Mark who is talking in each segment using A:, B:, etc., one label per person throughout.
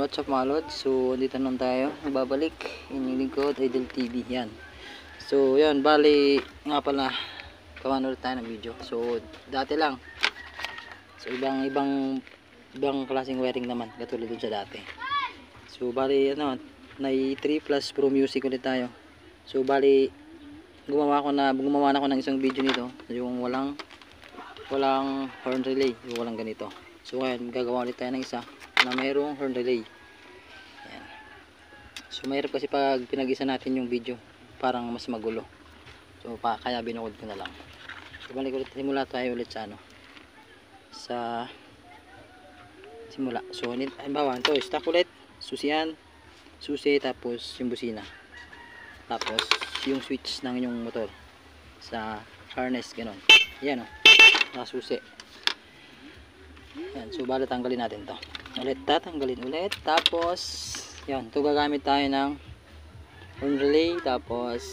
A: what's up mga lods? So, dito naman tayo. Nagbabalik. Inyong lingkod, Idol TV. Yan. So, yan. Bali, nga pala, kawan ulit tayo ng video. So, dati lang. So, ibang klaseng wiring naman. Katulad dun sa dati. So, bali, ano, Nai 3 plus Pro Music ulit tayo. So, bali, gumawa na ako ng isang video nito. Yung walang horn relay. Yung walang ganito. So, ngayon, gagawa ulit tayo ng isa na mayroong horn relay. Ayan. So mahirap kasi pag pinag-isa natin yung video, parang mas magulo. So kaya binukod ko na lang. So balik ulit, simula tayo ulit sa sa simula. So halimbawa ito, stock ulit, susian, susi, tapos yung busina, tapos yung switch ng yung motor sa harness, ganon. Yan o, nakasusi. Yan, so bala tanggalin natin to ulit, tatanggalin ulit, tapos yan, ito gagamit tayo ng horn relay, tapos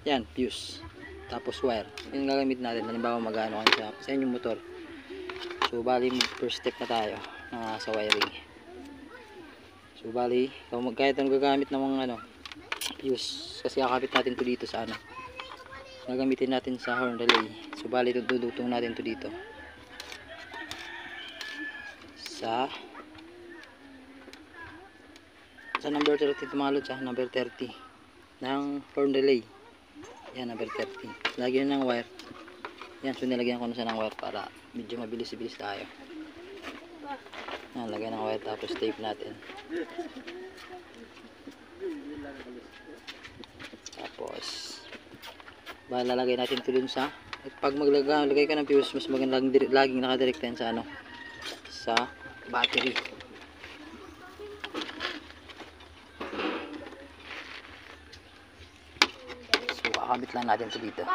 A: yan, fuse, tapos wire. Yung gagamit natin halimbawa magano kayo sa inyong motor. So bali first step na tayo sa wiring. So bali kahit anong gagamit ng mga fuse, kasi kakabit natin to dito sa gagamitin natin sa horn relay. So bali dudutong natin to dito sa number 30 mga lods, number 30 ng horn relay. Yan, number 30. Lagyan ng wire. Yan, so nilagyan ko na siya ng wire para medyo mabilis-bilis tayo. Yan, lagyan ng wire, tapos tape natin. Tapos lalagay natin ito dun sa, pag maglagay ka ng fuse, mas magandang laging nakadirekta yan sa battery. So kakabit lang natin ito dito.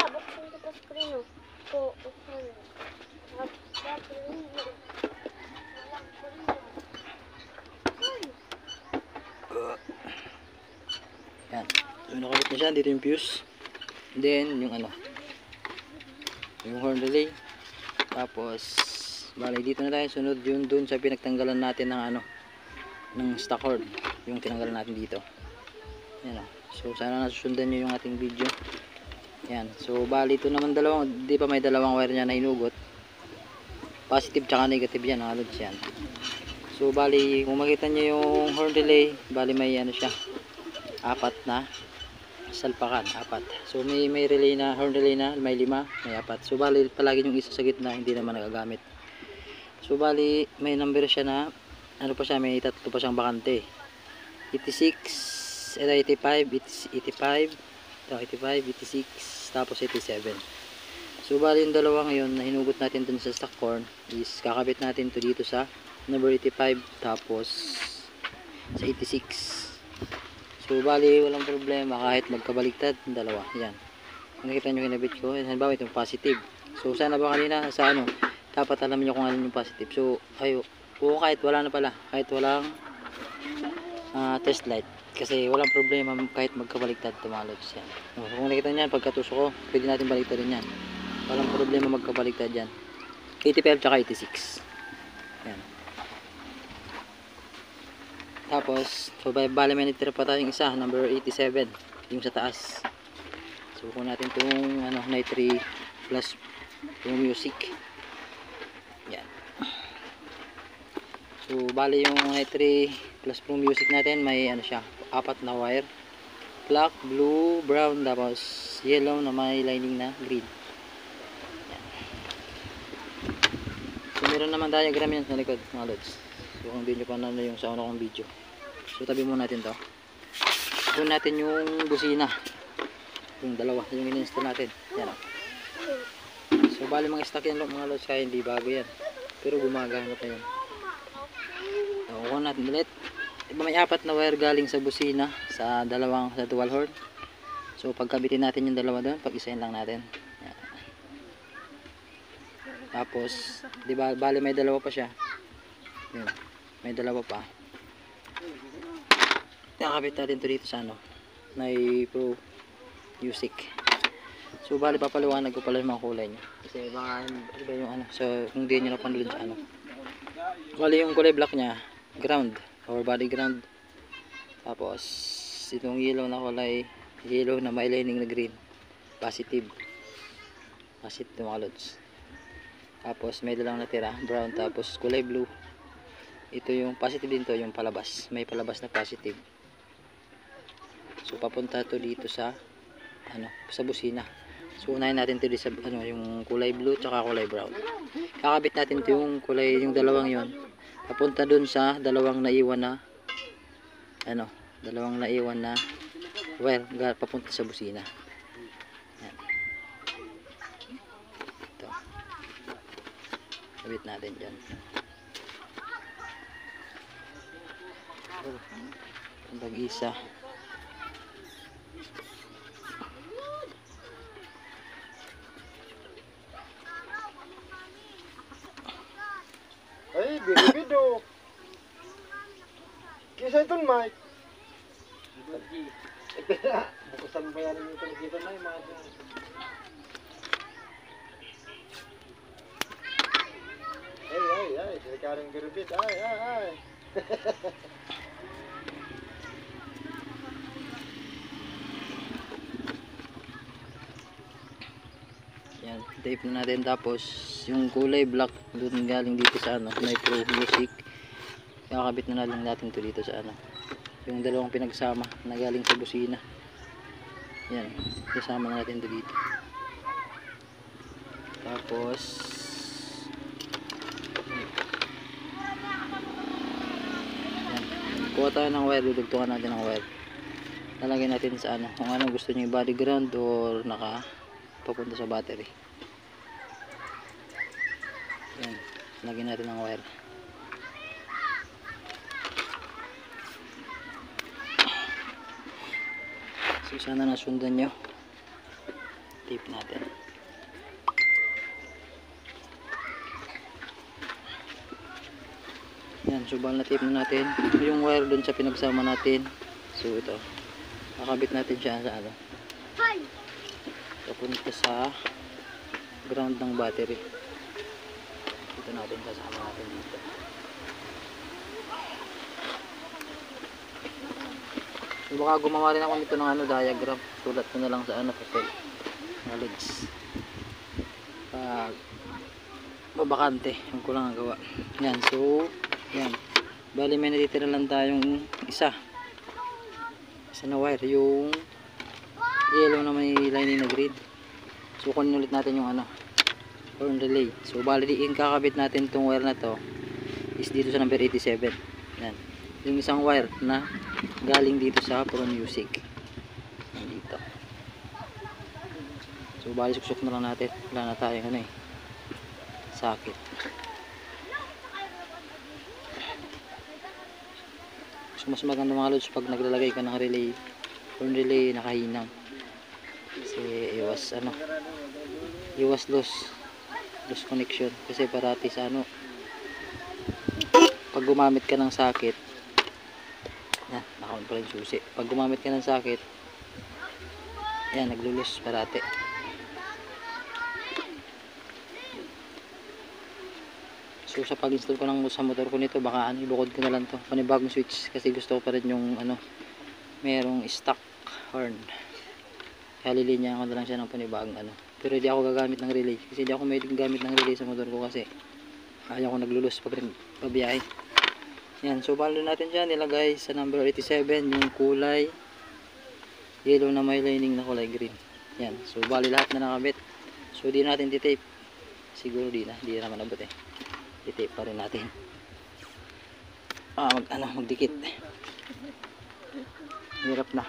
A: Yan. So nakabit na siya, dito yung fuse. Then yung yung horn relay. Tapos bali dito na tayo, sunod yun dun sa pinagtanggalan natin ng ng stock horn, yung tinanggalan natin dito. Yan o. So sana nasusundan nyo yung ating video. Yan. So bali ito naman di pa may dalawang wire niya na hinugot. Positive tsaka negative yan, halod yan. So bali kung makita nyo yung horn relay, bali may siya, apat na salpakan, apat. So may relay na, horn relay na may 5, may 4. So bali palagi yung isa sa gitna hindi naman nagagamit. So bali may number siya na may tatlo pa siyang bakante. 86, 85, 85, 86, tapos 87. So bali yung dalawang yun na hinugot natin dun sa stock horn is kakabit natin to dito sa number 85, tapos sa 86. So bali walang problema kahit magkabaliktad yung dalawa. Yan. Kung nakita nyo kinabit ko, halimbawa itong positive. So sana ba kanina sa dapat alam niyo kung ano yung positive. So kahit wala na pala, kahit walang test light, kasi walang problema kahit magkabaliktad tumalods yan. So, kung nakita niyan pagkatusok ko, pwede natin baliktad din yan. Walang problema magkabaliktad yan. 85 tsaka 86. Yan. Tapos so bali may nitira pa tayong isa, number 87, yung sa taas. So kung natin itong Nai 3 plus Pro Music. Yan. So bali yung Nai 3 plus Pro Music natin, may siya, 4 na wire, black, blue, brown, tapos yellow na may lining na green. Yan. So meron naman diagram yan sa likod mga lods. So kung hindi nyo pa yung sa una kong video. So tabi muna natin to. Doon natin yung busina, yung dalawa, yung in-install natin. Yan o. So bali mga stock yan mga lods, kaya hindi bago yan, pero gumagana pa yan. So kuha natin ulit. May 4 na wire galing sa busina sa dual horn. So pagkabitin natin yung dalawa doon, pag-isahin lang natin. Yan. Tapos bali may dalawa pa siya. Yan. May dalawa pa. Nakakabit natin ito dito sa Nai Pro Music. So bali papaliwanag ko pala yung mga kulay niya, kasi baka iba yung so kung di nyo napanood sa bali yung kulay black niya ground or body ground. Tapos itong yellow na kulay, yellow na may lining na green, positive mga lods. Tapos may dalang natira brown, tapos kulay blue, ito yung positive din to, yung palabas, may palabas na positive. So papunta to dito sa sa busina. So unahin natin to sa yung kulay blue tsaka kulay brown. Kakabit natin to yung kulay, yung dalawang yon, papunta dun sa dalawang naiwan na wire papunta sa busina. Yan. Ito. Kabit natin dyan. Mag-isa.
B: Ay, bido. Kisa ito, Mike. Bukusan ba yan yung tuligito na yung mga dyan? Ay, silikaring birubit. Ay.
A: Yan, tape na natin. Tapos yung kulay black doon galing dito sa Nitro Music, kakabit na lang natin to dito sa yung dalawang pinagsama na galing sa busina. Yan, isama na natin to dito. Tapos yan, kuha tayo ng wire, dudugtungan natin ng wire, lalagay natin sa kung ano gusto nyo, body ground or papunta sa battery. Yan, lagyan natin ng wire. So sana nasundan nyo, tape natin. Yan, so bala na tape na natin yung wire dun sa pinagsama natin. So ito, nakabit natin siya sa papunta sa ground ng battery. Ito natin, kasama natin dito. So baka gumawa rin ako nito ng diagram, sulat ko na lang sa papel, knowledge, pag babakante yung ko lang gawa. Yan, so yan, bali may natitira lang tayong isa na wire, yung yellow na may lining na green. So kunin ulit natin yung horn relay. So bali yung kakabit natin tong wire na to is dito sa number 87. Yan, yung isang wire na galing dito sa Pro Music dito. So bali suksok na lang natin, wala na tayong sakit. So mas maganda mga lods pag naglalagay ka ng relay, horn relay, nakahinang, kasi iwas loss connection. Kasi parati sa pag gumamit ka ng sakit, nakaon pa rin susi, pag gumamit ka ng sakit, yan, naglulus parati. So sa pag-install ko sa motor ko nito, baka ibukod ko na lang to, panibagong switch, kasi gusto ko pa rin yung merong stock horn, kaya lilinya ko na lang siya ng panibagong pero hindi ako gagamit ng relay, kasi hindi ako may gamit ng relay sa motor ko, kasi ayaw ko naglulus pag pabiyahe. Yan, so balo natin dyan, nilagay sa number 87 yung kulay yellow na may lining na kulay green. Yan, so bali lahat na nakabit. So di natin titape, siguro di naman abot titape pa rin natin, magdikit, hirap na.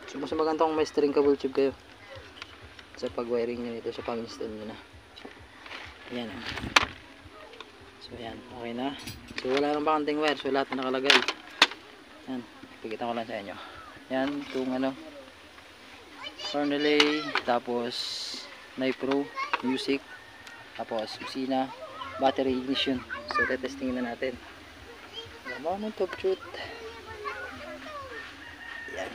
A: So mas maganda kung may string cable tube kayo sa pag-wiring nyo nito, sa pag-install nyo na. Yan. So yan, okay na. So wala nang bakanting wire, so lahat na nakalagay. Yan, ipikita ko lang sa inyo. Yan, itong horn relay, tapos Nitro Music, tapos busina, battery, ignition. So tetestingin na natin. Gamawa ng top shoot. Yan.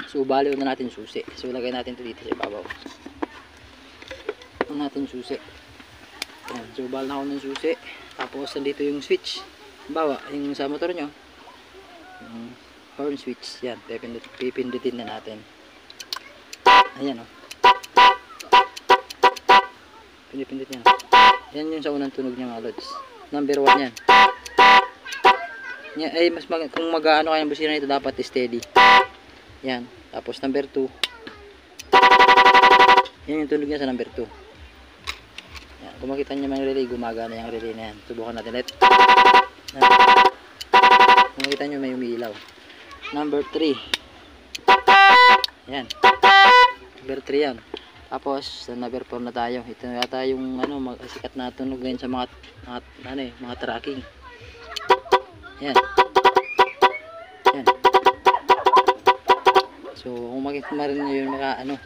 A: So So bali na natin susi. So lagay natin ito dito sa ibabaw. Una natin susi. Yan. So bali na ako ng susi. Tapos nandito yung switch. Bawa yung sa motor nyo. Yung horn switch. Yan. Pipindutin na natin. Ayan o. Pinipindut yan. Yan yung sa unang tunog niya mga lods. Number 1 yan. Yan ay kung mag-aano kayo ng busina nito dapat steady. Yan. Tapos number 2. Yan yung tunog niya sa number 2. Yan. Kung makita niyo man yung relay, gumagana yung relay na yan. Subukan natin ulit. Kung makita niyo may umiilaw. Number 3. Yan. Number 3 yan. Tapos sa number 4 na tayo. Ito na yata yung sikat na tunog ngayon sa mga tracking. Yan. Yan. So kung makita rin nyo yung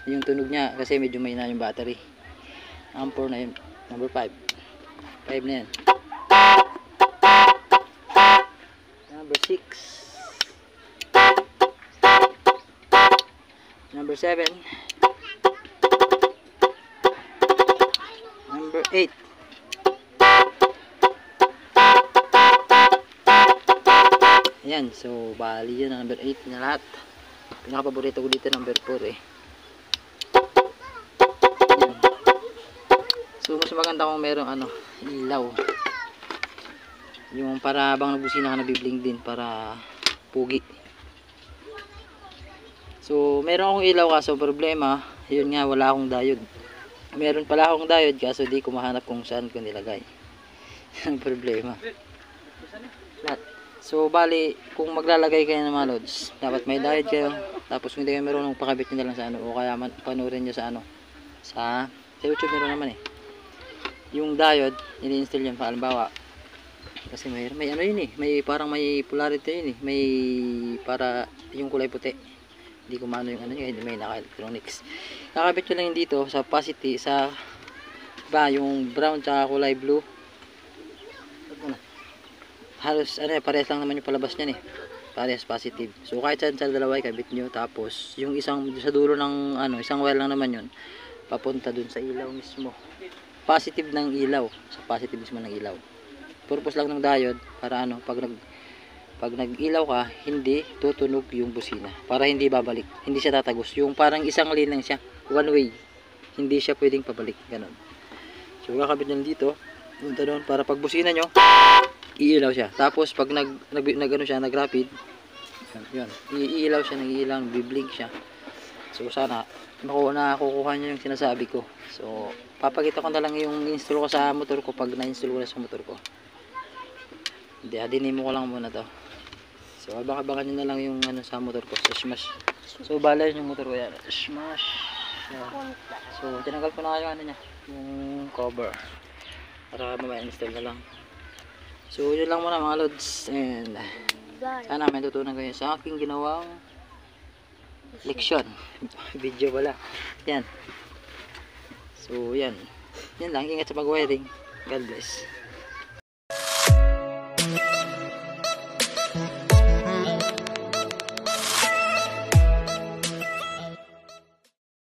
A: yung tunog niya kasi medyo may na yung battery. Number 4 na yun. Number 5. 5 na yan. Number 6. Number 7. Number 8. Ayan, so bali yun ang number 8 na lahat. Pinaka-paborito ko dito number 4 eh. Ayan. So mas maganda kung merong ilaw. Yung para bang nabusina ka nabibling din para pugi. So meron akong ilaw kaso problema, yun nga wala akong diode. Meron pala akong diode kaso di ko mahanap kung saan ko nilagay. Ang problema. So bali kung maglalagay kayo ng mga loads, dapat may diode kayo. Tapos kung hindi kayo marunong, pakabit nyo na lang sa o kaya panurin nyo sa YouTube meron naman eh. Yung diode, ini-install yan pa halimbawa. Kasi may yun eh, may parang may polarity yun eh, may para yung kulay puti. Hindi ko maano yung hindi may naka-electronics. Nakabit nyo lang yun dito sa positive, yung brown tsaka kulay blue. Halos parehas lang naman yung palabas niyan eh. Parehas positive. So kahit saan sa dalawa ikabit nyo. Tapos yung isang sa dulo ng isang wire lang naman yun. Papunta dun sa ilaw mismo. Positive ng ilaw. Sa positive mismo ng ilaw. Purpose lang ng diode para pag nag-ilaw ka, hindi tutunog yung busina. Para hindi babalik. Hindi siya tatagos. Yung parang isang lane lang siya. One way. Hindi siya pwedeng pabalik. Ganon. So kakabit nyo dito. Punta doon para pag busina nyo, iilaw siya. Tapos pag nag-rapid, yun, iilaw siya, nag-iilaw, biblink siya. So sana nakukuha niyo yung sinasabi ko. So papakita ko na lang yung install ko sa motor ko pag na-install ko na sa motor ko. Hindi, adinin mo ko lang muna to. So abangan nyo na lang yung sa motor ko, sa Smash. So bala yung motor ko yan, Smash. So tinanggal ko na yung yung cover. Para ma-install na lang. So yun lang muna mga lods, and sana may tutunan kayo sa aking ginawang leksyon. Video pala. Yan. So yan. Yan lang, ingat sa pag-wiring. God bless.